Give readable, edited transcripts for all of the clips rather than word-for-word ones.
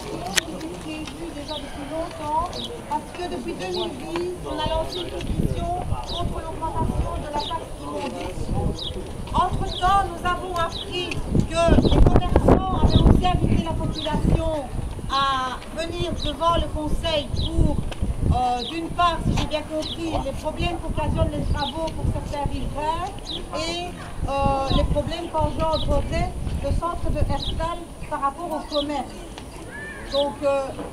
action qui était prévue déjà depuis longtemps, parce que depuis 2010, on a lancé une pétition contre l'augmentation de la taxe immondice. Entre-temps, nous avons appris que les commerçants avaient aussi invité la population à venir devant le conseil pour, d'une part, si j'ai bien compris, les problèmes qu'occasionnent les travaux pour certains riverains et les problèmes qu'engendrerait le centre de Herstal par rapport au commerce. Donc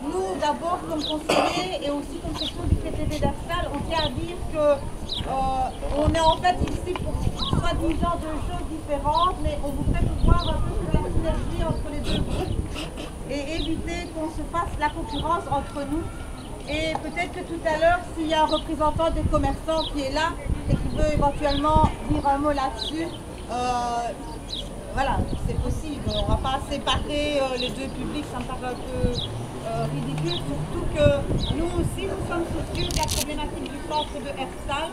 nous, d'abord, comme conseillers et aussi comme section du PTB d'Herstal, on tient à dire qu'on est en fait ici pour soi-disant deux choses différentes, mais on voudrait pouvoir un peu faire la synergie entre les deux groupes et éviter qu'on se fasse la concurrence entre nous. Et peut-être que tout à l'heure, s'il y a un représentant des commerçants qui est là et qui veut éventuellement dire un mot là-dessus, voilà, c'est possible. On ne va pas séparer les deux publics, ça me paraît un peu ridicule, surtout que nous aussi, nous sommes soucieux de la problématique du centre de Herstal,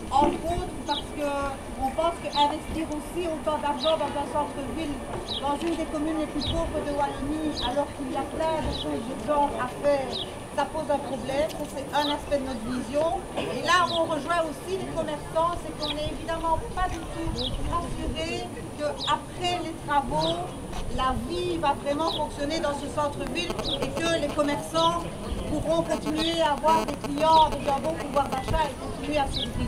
entre autres parce qu'on pense qu'investir aussi autant d'argent dans un centre-ville, dans une des communes les plus pauvres de Wallonie, alors qu'il y a plein de choses urgentes à faire, ça pose un problème, c'est un aspect de notre vision. Et là où on rejoint aussi les commerçants, c'est qu'on n'est évidemment pas du tout rassuré qu'après les travaux, la vie va vraiment fonctionner dans ce centre-ville et que les commerçants pourront continuer à avoir des clients avec un bon pouvoir d'achat et continuer à survivre.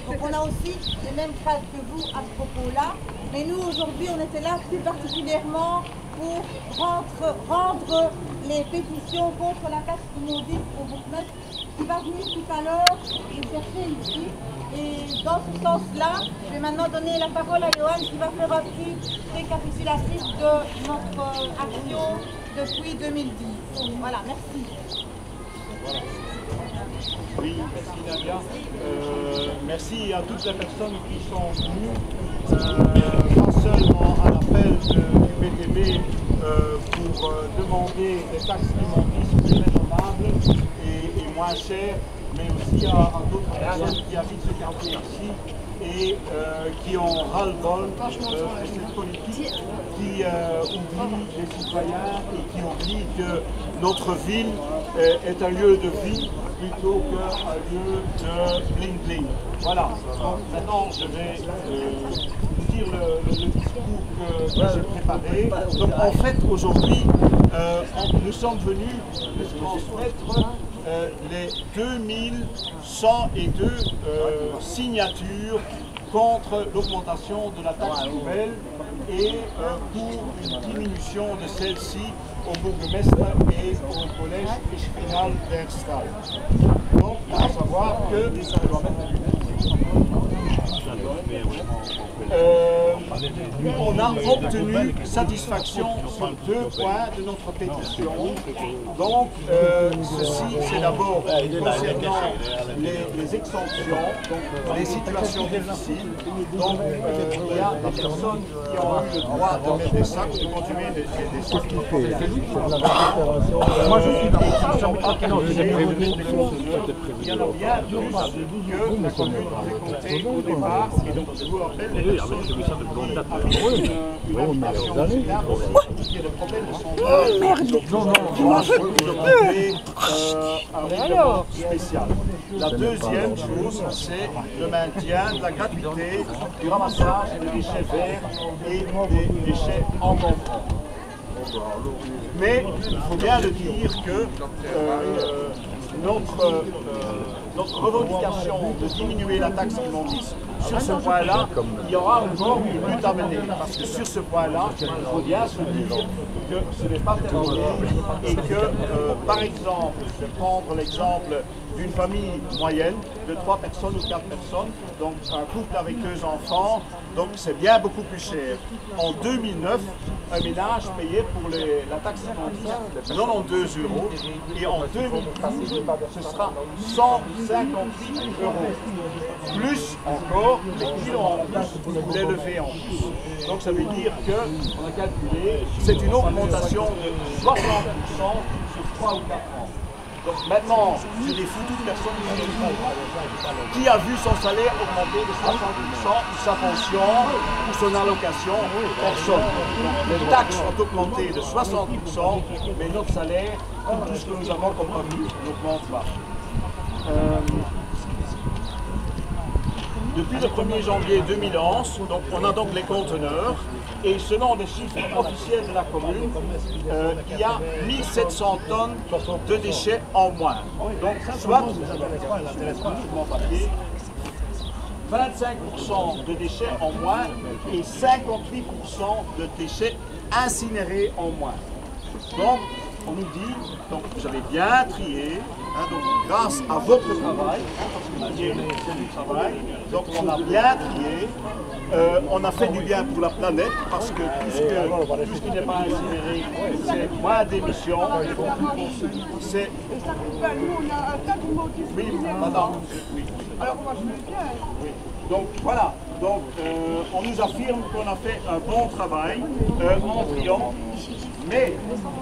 Donc on a aussi les mêmes craintes que vous à ce propos-là. Mais nous, aujourd'hui, on était là plus particulièrement pour rendre les pétitions contre la taxe immondice au bourgmestre qui va venir tout à l'heure nous chercher ici. Et dans ce sens-là, je vais maintenant donner la parole à Johan qui va faire un petit récapitulatif de notre action depuis 2010. Voilà, merci. Voilà. Oui, merci Nadia. Merci à toutes les personnes qui sont venues, pas seulement à l'appel du PTB pour demander des taxes immondices plus raisonnables et moins chères, mais aussi à d'autres personnes qui habitent ce quartier ici et qui ont ras-le-bol de cette politique qui oublie les citoyens et qui oublie que notre ville est un lieu de vie plutôt qu'un lieu de bling-bling. Voilà. Donc, maintenant, je vais dire le discours que j'ai préparé. Donc, en fait, aujourd'hui, nous sommes venus transmettre les 2102 signatures contre l'augmentation de la taxe nouvelle et pour une diminution de celle-ci au bourgmestre et au collège Eschpinal d'Herstal. Donc, il faut savoir que on a obtenu satisfaction sur 2 points de notre pétition. Donc, ceci, c'est d'abord concernant les exemptions, donc les situations difficiles. Donc, il y a des personnes qui ont eu le droit de mettre des sacs, de consommer des sacs. Moi, je suis dans il y en a bien plus que la commune avait compté au départ. Et donc, je vous rappelle, les personnes qui habitent une habitation qui est le problème de son un règlement spécial. La deuxième chose, c'est le maintien de la gratuité du ramassage des déchets verts et des déchets encombrants. Mais il faut bien le dire que notre revendication de diminuer la taxe immondice, sur ce point-là, il y aura encore une lutte à mener. Parce que sur ce point-là, il faut bien se dire que ce n'est pas terminé et que, par exemple, je vais prendre l'exemple d'une famille moyenne de 3 personnes ou 4 personnes, donc un couple avec 2 enfants, donc c'est bien beaucoup plus cher. En 2009, un ménage payait pour la taxe immondice 92 € et en 2012, ce sera 158 €. Plus encore les kilos en plus, les levées en plus. Donc ça veut dire qu'on a calculé, c'est une augmentation de 60% sur 3 ou 4 ans. Donc maintenant, je défie toute personne qui a vu son salaire augmenter de 60%, ou sa pension, ou son allocation. Personne. Donc, les taxes ont augmenté de 60%, mais notre salaire, tout ce que nous avons comme revenu, n'augmente pas. Depuis le 1er janvier 2011, donc, on a donc les conteneurs, et selon les chiffres officiels de la commune, il y a 1700 tonnes de déchets en moins. Donc, soit, 25% de déchets en moins et 58% de déchets incinérés en moins. Donc, on nous dit, donc vous avez bien trié, hein, donc grâce à votre travail, donc on a bien trié, on a fait du bien pour la planète, parce que tout ce qui n'est pas incinéré, c'est moins d'émissions. C'est... Oui, madame. Oui. Alors, moi je veux bien. Oui. Donc voilà, donc, on nous affirme qu'on a fait un bon travail en triant. Mais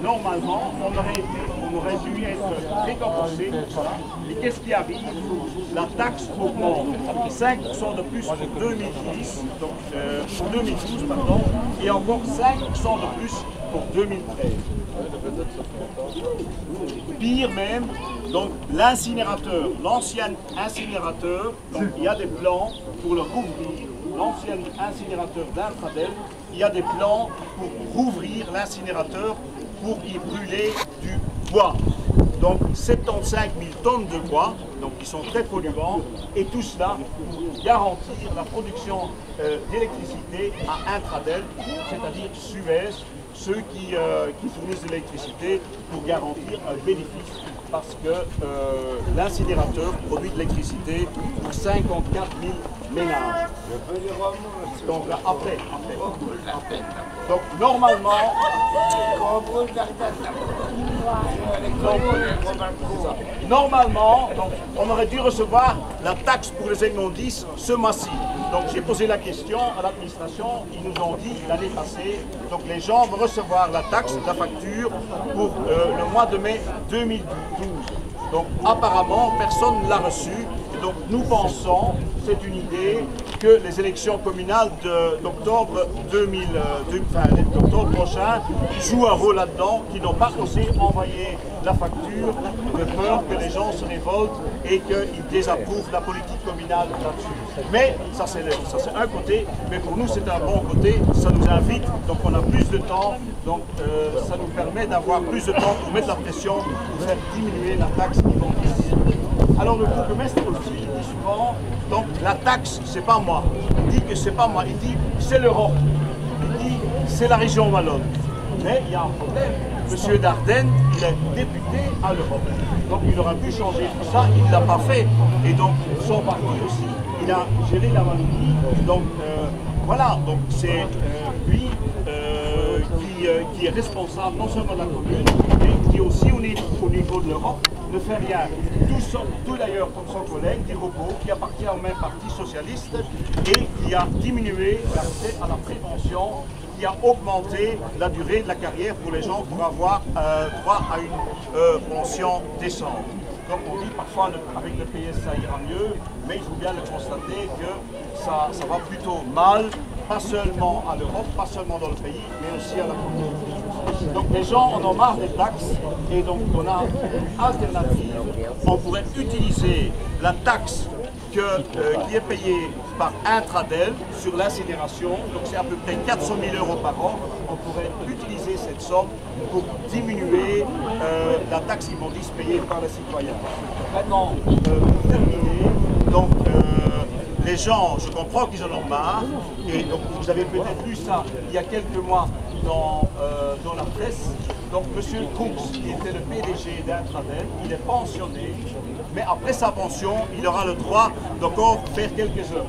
normalement, on aurait dû être récompensé pour ça. Et qu'est-ce qui arrive? La taxe augmente 5% de plus pour 2010, donc pour 2012, pardon, et encore 5% de plus pour 2013. Pire même, donc l'incinérateur, l'ancien incinérateur, donc il y a des plans pour le rouvrir, l'ancien incinérateur d'Intradel, il y a des plans pour rouvrir l'incinérateur pour y brûler du bois. Donc 75 000 tonnes de bois, donc qui sont très polluants, et tout cela pour garantir la production d'électricité à Intradel, c'est-à-dire Suez, ceux qui fournissent de l'électricité pour garantir un bénéfice, parce que l'incinérateur produit de l'électricité pour 54 000 ménages. Donc après. Donc normalement, donc, on aurait dû recevoir la taxe pour les immondices ce mois-ci. Donc j'ai posé la question à l'administration, ils nous ont dit l'année passée, donc les gens vont recevoir la taxe, la facture pour le mois de mai 2012. Donc apparemment personne ne l'a reçu. Donc nous pensons, c'est une idée, que les élections communales d'octobre prochain jouent un rôle là-dedans, qui n'ont pas osé envoyer la facture de peur que les gens se révoltent et qu'ils désapprouvent la politique communale là-dessus. Mais ça c'est un côté, mais pour nous c'est un bon côté, ça nous invite, donc on a plus de temps, donc ça nous permet d'avoir plus de temps pour mettre la pression, pour faire diminuer la taxe qui vont ici. Alors le bourgmestre aussi, il dit souvent, donc la taxe, c'est pas moi. Il dit que c'est pas moi, il dit c'est l'Europe. Il dit c'est la région wallonne. Mais il y a un problème. Monsieur Dardenne, il est député à l'Europe. Donc il aurait pu changer tout ça, il ne l'a pas fait. Et donc son parti aussi, il a géré la Wallonie. Donc voilà, donc c'est lui qui est responsable non seulement de la commune, mais qui aussi au niveau de l'Europe ne fait rien. Tout d'ailleurs comme son collègue, Di Robot, qui appartient au même parti socialiste et qui a diminué l'accès à la prévention, qui a augmenté la durée de la carrière pour les gens pour avoir droit à une pension décente. Comme on dit, parfois avec le PS ça ira mieux, mais il faut bien le constater que ça va plutôt mal, pas seulement à l'Europe, pas seulement dans le pays, mais aussi à la commune. Donc les gens en ont marre des taxes et donc on a une alternative. On pourrait utiliser la taxe qui est payée par Intradel sur l'incinération, donc c'est à peu près 400 000 € par an. On pourrait utiliser cette somme pour diminuer la taxe immondice payée par les citoyens. Maintenant, pour terminer, donc les gens, je comprends qu'ils en ont marre, et donc vous avez peut-être lu ça il y a quelques mois dans la presse. Donc M. Cooks, qui était le PDG d'Intradel, il est pensionné, mais après sa pension, il aura le droit d'encore faire quelques heures.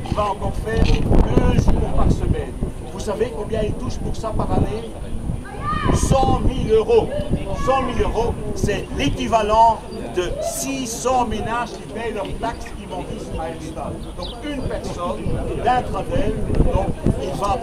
Il va encore faire 2 jours par semaine. Vous savez combien il touche pour ça par année? 100 000 €. 100 000 €, c'est l'équivalent de 600 ménages qui payent leurs taxes immondices à Herstal. Donc une personne d'Intradel, donc il va